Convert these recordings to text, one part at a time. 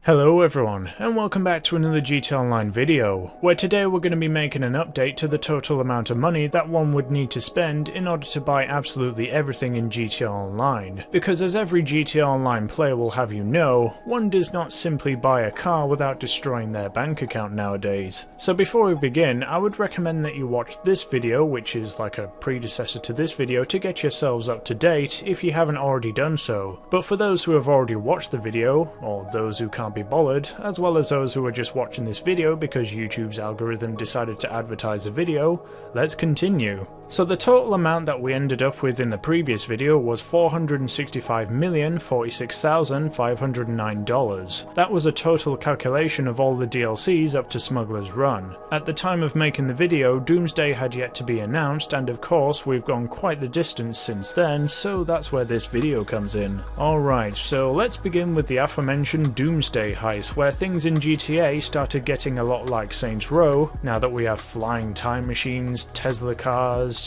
Hello everyone, and welcome back to another GTA Online video, where today we're going to be making an update to the total amount of money that one would need to spend in order to buy absolutely everything in GTA Online. Because as every GTA Online player will have you know, one does not simply buy a car without destroying their bank account nowadays. So before we begin, I would recommend that you watch this video, which is like a predecessor to this video, to get yourselves up to date if you haven't already done so. But for those who have already watched the video, or those who can't be bothered, as well as those who are just watching this video because YouTube's algorithm decided to advertise a video, let's continue. So the total amount that we ended up with in the previous video was $465,046,509. That was a total calculation of all the DLCs up to Smuggler's Run. At the time of making the video, Doomsday had yet to be announced, and of course we've gone quite the distance since then, so that's where this video comes in. Alright, so let's begin with the aforementioned Doomsday heist, where things in GTA started getting a lot like Saints Row, now that we have flying time machines, Tesla cars,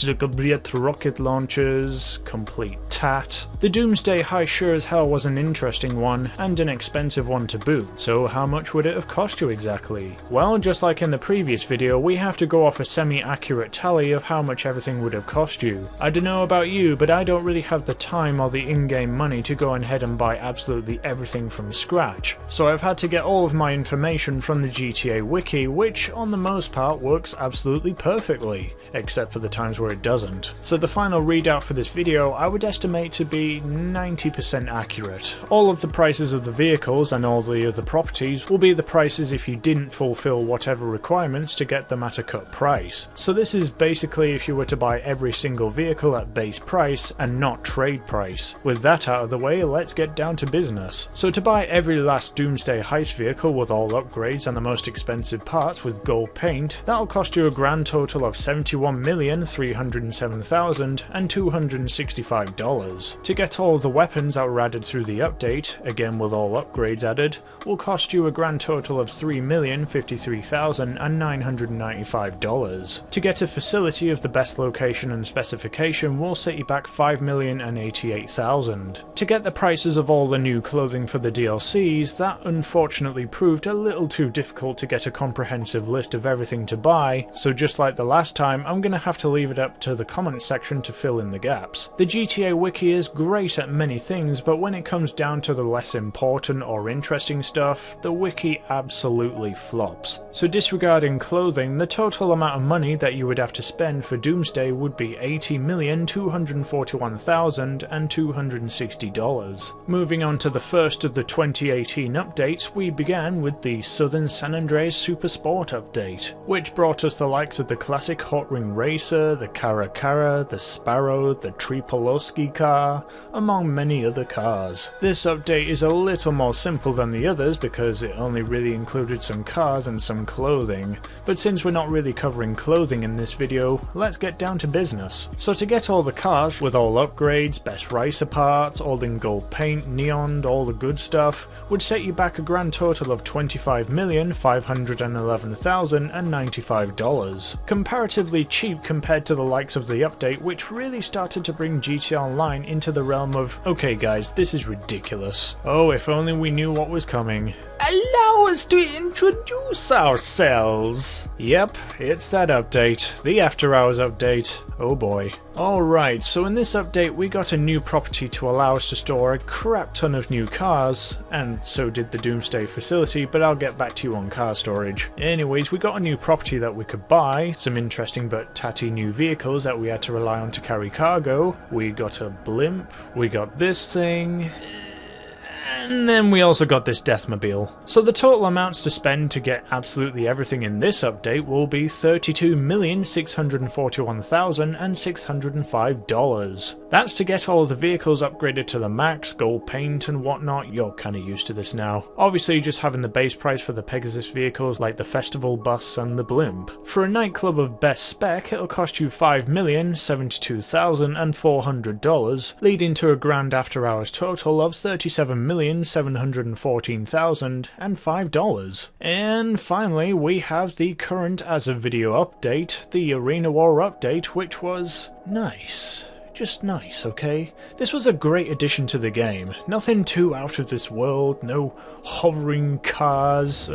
rocket launchers, complete tat. The Doomsday heist sure as hell was an interesting one, and an expensive one to boot. So how much would it have cost you exactly? Well, just like in the previous video, we have to go off a semi-accurate tally of how much everything would have cost you. I don't know about you, but I don't really have the time or the in-game money to go ahead and buy absolutely everything from scratch. So I've had to get all of my information from the GTA Wiki, which on the most part works absolutely perfectly, except for the times where it doesn't. So the final readout for this video I would estimate to be 90% accurate. All of the prices of the vehicles and all the other properties will be the prices if you didn't fulfill whatever requirements to get them at a cut price. So this is basically if you were to buy every single vehicle at base price and not trade price. With that out of the way, let's get down to business. So to buy every last Doomsday heist vehicle with all upgrades and the most expensive parts with gold paint, that'll cost you a grand total of $71,307,265. To get all the weapons that were added through the update, again with all upgrades added, will cost you a grand total of $3,053,995. To get a facility of the best location and specification will set you back $5,088,000. To get the prices of all the new clothing for the DLCs, that unfortunately proved a little too difficult to get a comprehensive list of everything to buy, so just like the last time, I'm gonna have to leave it up to the comments section to fill in the gaps. The GTA Wiki is great at many things, but when it comes down to the less important or interesting stuff, the Wiki absolutely flops. So disregarding clothing, the total amount of money that you would have to spend for Doomsday would be $80,241,260. Moving on to the first of the 2018 updates, we began with the Southern San Andreas Super Sport update, which brought us the likes of the classic Hot Ring Racer, the Caracara, the Sparrow, the Tripolowski car, among many other cars. This update is a little more simple than the others because it only really included some cars and some clothing, but since we're not really covering clothing in this video, let's get down to business. So to get all the cars with all upgrades, best racer parts, all in gold paint, neon, all the good stuff, would set you back a grand total of $25,511,095. Comparatively cheap compared to the likes of the update, which really started to bring GTA Online into the realm of, okay guys, this is ridiculous. Oh, if only we knew what was coming. Allow us to introduce ourselves. Yep, it's that update, the After Hours update. Oh boy. Alright, so in this update we got a new property to allow us to store a crap ton of new cars, and so did the Doomsday facility, but I'll get back to you on car storage. Anyways, we got a new property that we could buy, some interesting but tatty new vehicles that we had to rely on to carry cargo, we got a blimp, we got this thing, and then we also got this Deathmobile. So the total amounts to spend to get absolutely everything in this update will be $32,641,605. That's to get all the vehicles upgraded to the max, gold paint and whatnot. You're kinda used to this now. Obviously just having the base price for the Pegasus vehicles like the Festival Bus and the Blimp. For a nightclub of best spec, it'll cost you $5,072,400, leading to a grand after hours total of $37,714,005. And finally we have the current as of video update, the Arena War update, which was nice. Just nice, okay? This was a great addition to the game. Nothing too out of this world, no hovering cars.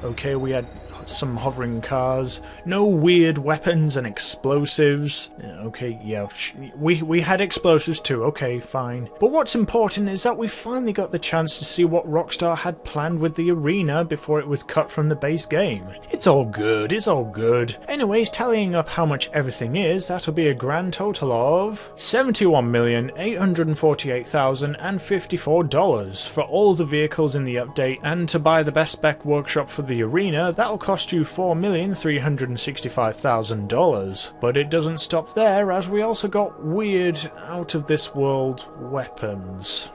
Okay, we had some hovering cars, no weird weapons and explosives. Okay, yeah, we had explosives too, okay, fine. But what's important is that we finally got the chance to see what Rockstar had planned with the arena before it was cut from the base game. It's all good, it's all good. Anyways, tallying up how much everything is, that'll be a grand total of $71,848,054 for all the vehicles in the update, and to buy the best spec workshop for the arena, that'll cost you $4,365,000. But it doesn't stop there, as we also got weird, out-of-this-world weapons.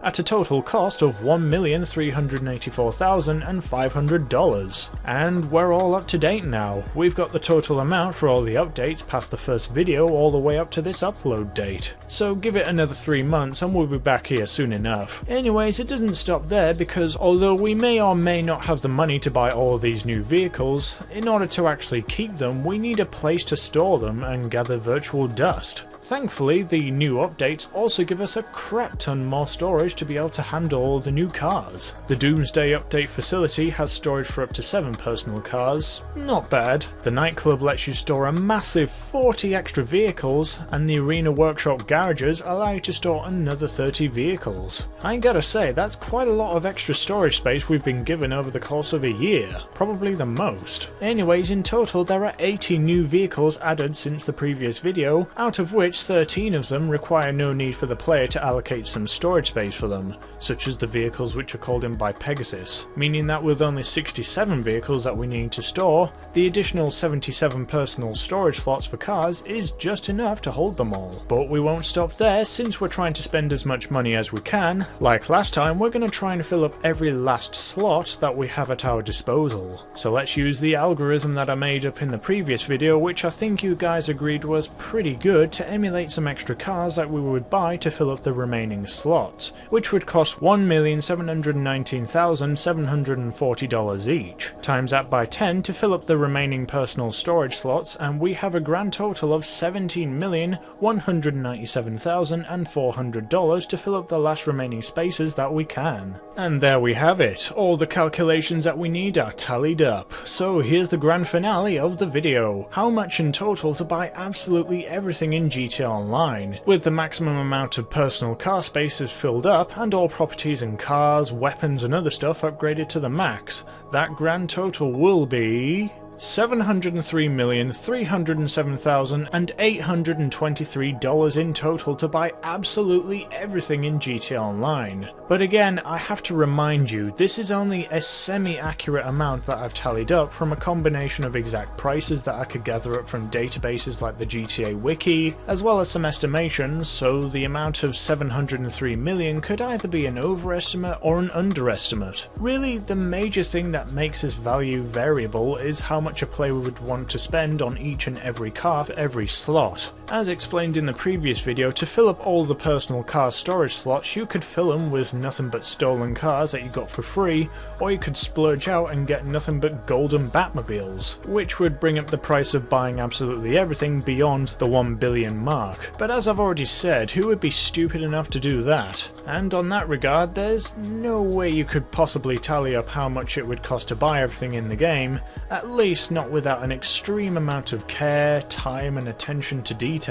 At a total cost of $1,384,500. And we're all up to date now. We've got the total amount for all the updates past the first video all the way up to this upload date. So give it another 3 months and we'll be back here soon enough. Anyways, it doesn't stop there, because although we may or may not have the money to buy all these new vehicles, in order to actually keep them, we need a place to store them and gather virtual dust. Thankfully, the new updates also give us a crap ton more storage to be able to handle all the new cars. The Doomsday update facility has storage for up to 7 personal cars, not bad. The nightclub lets you store a massive 40 extra vehicles, and the arena workshop garages allow you to store another 30 vehicles. I gotta say, that's quite a lot of extra storage space we've been given over the course of a year, probably the most. Anyways, in total there are 80 new vehicles added since the previous video, out of which 13 of them require no need for the player to allocate some storage space for them, such as the vehicles which are called in by Pegasus, meaning that with only 67 vehicles that we need to store, the additional 77 personal storage slots for cars is just enough to hold them all. But we won't stop there, since we're trying to spend as much money as we can. Like last time, we're going to try and fill up every last slot that we have at our disposal. So let's use the algorithm that I made up in the previous video, which I think you guys agreed was pretty good, to emulate some extra cars that we would buy to fill up the remaining slots, which would cost $1,719,740 each. Times that by 10 to fill up the remaining personal storage slots, and we have a grand total of $17,197,400 to fill up the last remaining spaces that we can. And there we have it, all the calculations that we need are tallied up. So here's the grand finale of the video. How much in total to buy absolutely everything in GTA Online, with the maximum amount of personal car spaces filled up and all properties and cars, weapons and other stuff upgraded to the max. That grand total will be $703,307,823 in total to buy absolutely everything in GTA Online. But again, I have to remind you, this is only a semi-accurate amount that I've tallied up from a combination of exact prices that I could gather up from databases like the GTA Wiki, as well as some estimations, so the amount of 703 million could either be an overestimate or an underestimate. Really, the major thing that makes this value variable is how much a player would want to spend on each and every car for every slot. As explained in the previous video, to fill up all the personal car storage slots, you could fill them with nothing but stolen cars that you got for free, or you could splurge out and get nothing but golden Batmobiles, which would bring up the price of buying absolutely everything beyond the 1 billion mark. But as I've already said, who would be stupid enough to do that? And on that regard, there's no way you could possibly tally up how much it would cost to buy everything in the game, at least not without an extreme amount of care, time and attention to detail.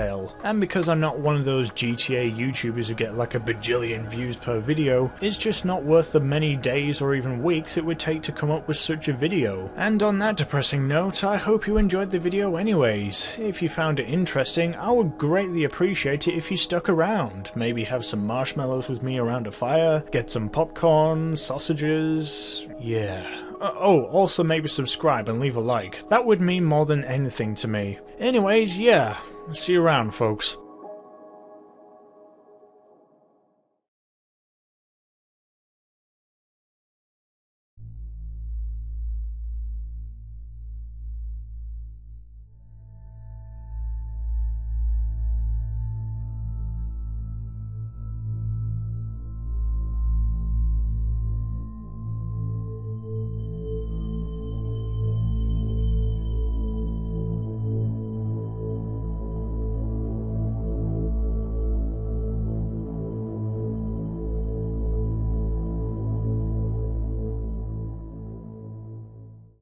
And because I'm not one of those GTA YouTubers who get like a bajillion views per video, it's just not worth the many days or even weeks it would take to come up with such a video. And on that depressing note, I hope you enjoyed the video anyways. If you found it interesting, I would greatly appreciate it if you stuck around. Maybe have some marshmallows with me around a fire, get some popcorn, sausages, yeah. Oh, also maybe subscribe and leave a like. That would mean more than anything to me. Anyways, yeah, see you around, folks.